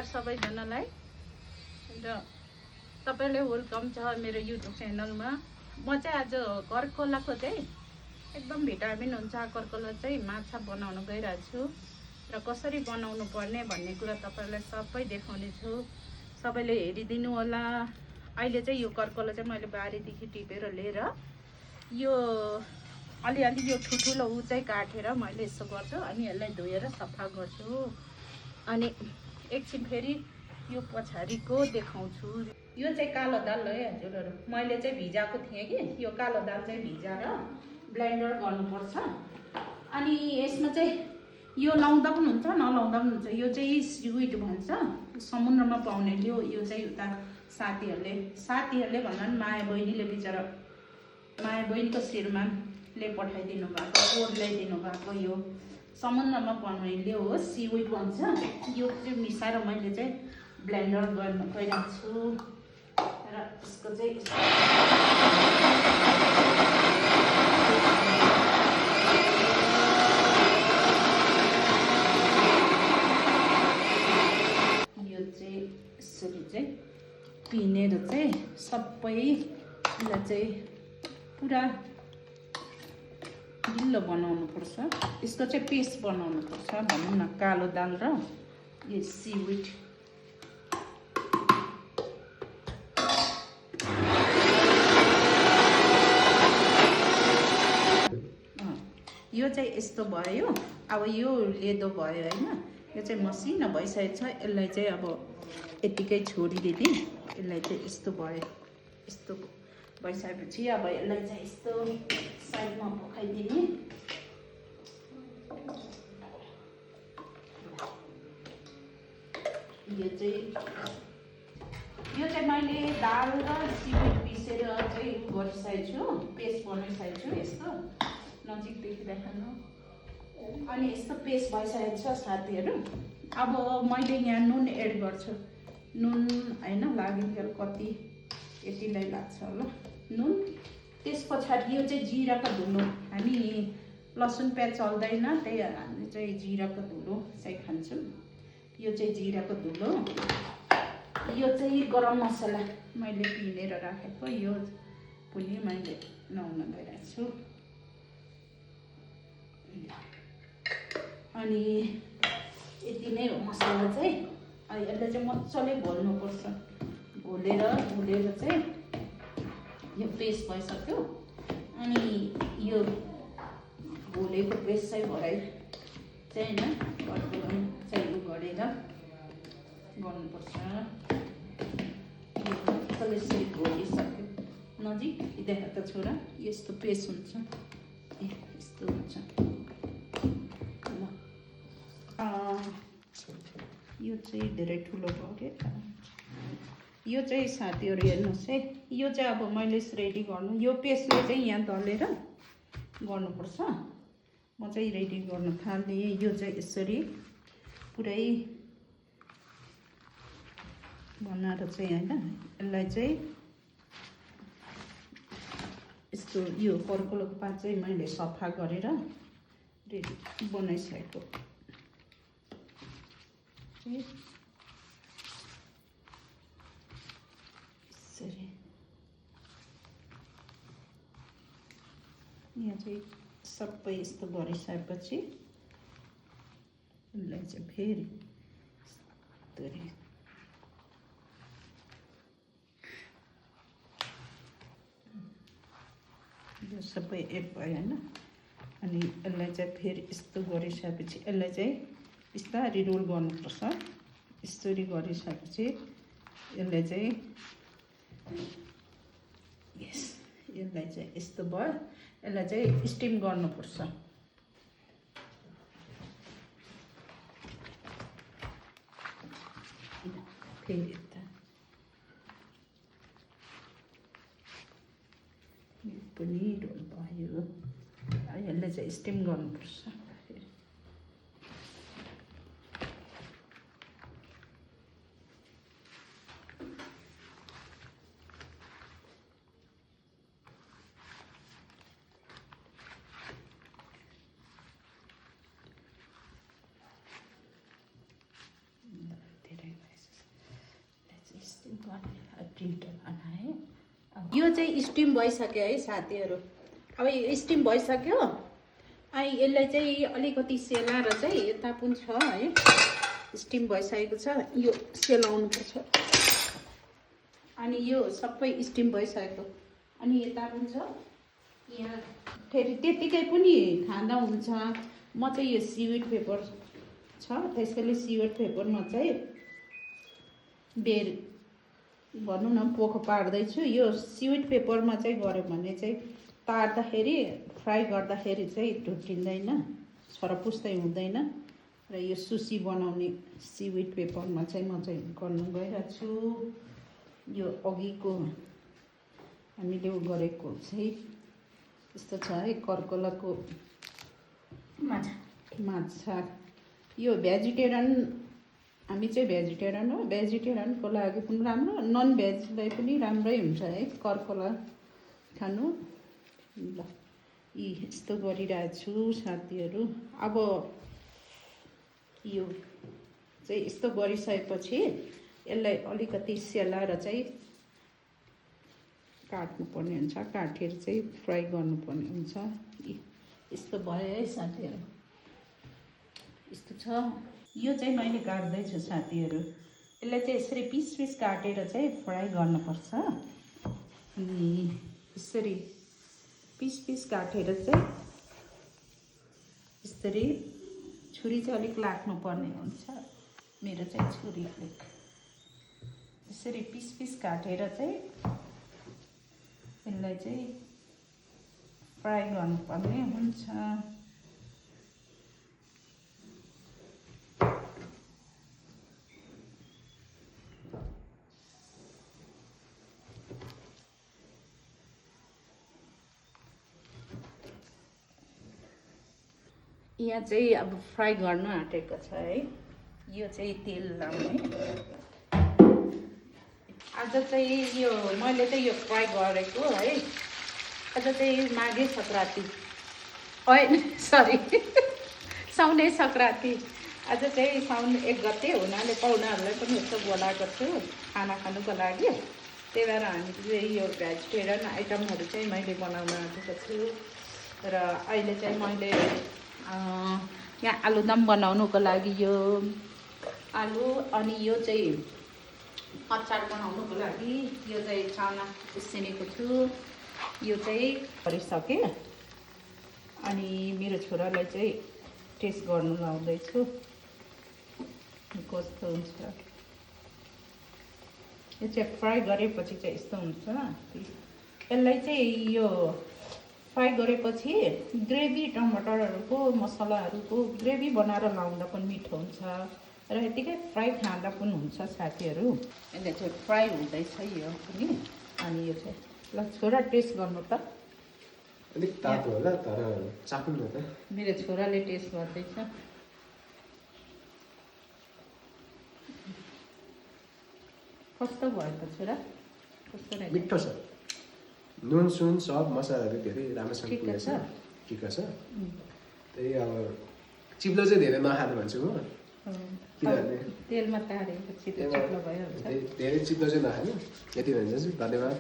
सबैजनालाई र तपाईले वेलकम छ मेरो युट्युब च्यानलमा। म चाहिँ आज कर्कलाको चाहिँ एकदम भिटामिन हुन्छ कर्कला चाहिँ माछा बनाउन गइरहेको छु र कसरी बनाउनु पर्ने भन्ने कुरा तपाईलाई सबै देखाउने छु। सबैले हेरिदिनु होला। अहिले चाहिँ यो कर्कला चाहिँ मैले बारीदेखि टिपेर लिएर यो अलिअलि यो ठुलो उ चाहिँ काटेर मैले यसो गर्छु अनि यसलाई धोएर सफा गर्छु अनि एकछिन फेरि यो पछाडिको देखाउँछु। यो चाहिँ कालो दाल है हजुरहरु, मैले चाहिँ भिजाएको थिएँ कि यो कालो दाल चाहिँ भिजाएर ब्लेन्डर गर्नुपर्छ। अनि यसमा चाहिँ यो लाउँदा पनि हुन्छ नलाउँदा पनि हुन्छ। यो चाहिँ स्विट भन्छ, समुद्रमा पाउने यो चाहिँ उता साथीहरूले भन्दा पनि माया बहिनीले बिचरा माया बहिनीको श्रीमानले पठाइदिनु भएको कोड ल्याइदिनु भएको यो समुद्रमा पाउने हो, सिविड भन्छ। यो चाहिँ मिसाएर मैले चाहिँ ब्लेन्डर गर्न गइरहेको छु र यसको चाहिँ यो चाहिँ यसरी चाहिँ पिनेर चाहिँ सबैलाई चाहिँ पुरा ढिलो बनाउनु पर्छ। यसको चाहिँ पेस्ट बनाउनु पर्छ भनौँ न, कालो दाल र यो सिविड। यो चाहिँ यस्तो भयो। अब यो लेदो भयो हैन, यो चाहिँ मसिनो भइसकेको छ। यसलाई चाहिँ अब यतिकै छोडिदिने। यसलाई चाहिँ यस्तो भयो। यस्तो भइसकेपछि अब यसलाई चाहिँ यस्तो साइडमा पकाइदिने। यो चाहिँ मैले दाल र सिविड पिसेर चाहिँ गरिसकेको छु, पेस्ट बनाइसकेको छु। यस्तो नजिकदेखि देखाउनु। अनि यस्तो पेस्ट भइसकेको छ साथीहरू। अब मैले यहाँ नुन एड गर्छु। नुन हैन लागिन्जेल कति यतिलाई लाग्छ होला नुन। त्यस पछाडि यो चाहिँ जिराको धुलो। हामी लसुन प्याज चल्दैन, त्यही हामी चाहिँ जिराको धुलो चाहिँ खान्छौँ। यो चाहिँ जिराको धुलो। यो चाहिँ गरम मसला मैले पिनेर राखेको, यो पनि मैले लाउन गइरहेको छु। अनि यति नै हो मसला चाहिँ। यसलाई चाहिँ मजाले घोल्नुपर्छ। घोलेर चाहिँ यो पेस्ट भइसक्यो। अनि यो घोलेको पेस्ट चाहिँ भरे चाहिँ होइन घरको चाहिँ उ गरेर गर्नुपर्छ। मजाले यसरी घोलिसक्यो। नजिक देखा त छोरा, यस्तो पेस्ट हुन्छ। यस्तो हुन्छ। यो चाहिँ धेरै ठुलो भयो के। यो चाहिँ साथीहरू हेर्नुहोस् है, यो चाहिँ अब मैले रेडी गर्नु, यो पेस्टले चाहिँ यहाँ दलेर गर्नुपर्छ। म चाहिँ रेडी गर्न थालेँ। यो चाहिँ यसरी पुरै बनाएर चाहिँ हैन, यसलाई चाहिँ यस्तो यो कर्कलाको पात चाहिँ मैले सफा गरेर रेडी बनाइसकेको। यसरी यहाँ चाहिँ सबै यस्तो गरिसकेपछि यसलाई चाहिँ फेरि यो सबै एड भयो हैन। अनि यसलाई चाहिँ फेरि यस्तो गरिसकेपछि यसलाई चाहिँ बिस्तारै रोल गर्नुपर्छ। यसरी गरिसकेपछि यसलाई चाहिँ यसलाई चाहिँ यस्तो भयो। यसलाई चाहिँ स्टिम गर्नुपर्छ। फेरि यता यो पनि रोल भयो। यसलाई चाहिँ स्टिम गर्नुपर्छ। धेरै यो चाहिँ स्टिम भइसक्यो है साथीहरू। अब यो स्टिम भइसक्यो। अनि यसलाई चाहिँ अलिकति सेलाएर चाहिँ यता पनि छ है, स्टिम भइसकेको छ। यो सेलाउनुपर्छ। अनि यो सबै स्टिम भइसकेको, अनि यता पनि छ। यहाँ फेरि त्यतिकै पनि खाँदा हुन्छ। म चाहिँ यो सिविड पेपर छ, त्यसैले सिविड पेपरमा चाहिँ भनौँ न पोखो पार्दैछु। यो सिविड पेपरमा चाहिँ गऱ्यो भने चाहिँ तार्दाखेरि फ्राई गर्दाखेरि चाहिँ ढुट्टिँदैन, छरपुस्तै हुँदैन। र यो सुसी बनाउने सिविड पेपरमा चाहिँ म चाहिँ गर्नु गइरहेको छु। यो अघिको हामीले गरेको चाहिँ यस्तो छ है, कर्कलाको माछा। यो भेजिटेरियन, हामी चाहिँ भेजिटेरियन हो। भेजिटेरियनको लागि पनि राम्रो, नन भेजलाई पनि राम्रै हुन्छ है कर्कला खानु। ल यस्तो गरिरहेछु साथीहरू। अब यो चाहिँ यस्तो गरिसकेपछि यसलाई अलिकति सेलाएर चाहिँ काट्नुपर्ने हुन्छ। काटेर चाहिँ फ्राई गर्नुपर्ने हुन्छ। यस्तो भयो है साथीहरू, यस्तो छ। यो चाहिँ मैले काट्दैछु साथीहरू। यसलाई चाहिँ यसरी पिस पिस काटेर चाहिँ फ्राई गर्नुपर्छ। अनि यसरी पिस पिस काटेर चाहिँ यसरी छुरी चाहिँ अलिक लाग्नुपर्ने हुन्छ। मेरो चाहिँ छुरी अलिक यसरी पिस पिस काटेर चाहिँ यसलाई चाहिँ फ्राई गर्नुपर्ने हुन्छ। यहाँ चाहिँ अब फ्राई गर्नु आँटेको छ है। यो चाहिँ तेल लाउने। आज चाहिँ यो मैले चाहिँ यो फ्राई गरेको है। आज चाहिँ माघे सङ्क्रान्ति, होइन सरी साउने सङ्क्रान्ति। आज चाहिँ साउन 1 गते हुनाले पाहुनाहरूलाई पनि यस्तो बोलाएको छु खाना खानुको लागि। त्यही भएर हामीले यो भेजिटेरियन आइटमहरू चाहिँ मैले बनाउन आँटेको छु। र अहिले चाहिँ मैले यहाँ आलुदम बनाउनुको लागि यो आलु, अनि यो चाहिँ अचार बनाउनुको लागि यो चाहिँ चाना उसिनेको छु। यो चाहिँ गरिसकेँ। अनि मेरो छोरालाई चाहिँ टेस्ट गर्नु लाउँदैछु कस्तो हुन्छ। यो चाहिँ फ्राई गरेपछि चाहिँ यस्तो हुन्छ। यसलाई चाहिँ यो फ्राई गरेपछि ग्रेभी, टमाटरहरूको मसलाहरूको ग्रेभी बनाएर लाउँदा पनि मिठो हुन्छ र यतिकै फ्राई खाँदा पनि हुन्छ साथीहरू। यसले चाहिँ फ्राई हुँदैछ यो पनि। अनि यो चाहिँ ल छोरा टेस्ट गर्नु त। अलिक तातो होला तर चाख्नु न त। मेरो छोराले टेस्ट गर्दैछ। कस्तो भयो त छोरा? कस्तो रहेछ? मिठो छ। नुन सुन सब मसलाहरू धेरै राम्रोसँग पुगेको छ। ठिक छ। त्यही अब चिप्लो चाहिँ धेरै नखानु भन्छु म। किनभने तेलमा तारेपछि चिप्लो भइहाल्छ। धेरै चिप्लो चाहिँ नखानु। यति भन्छ। धन्यवाद।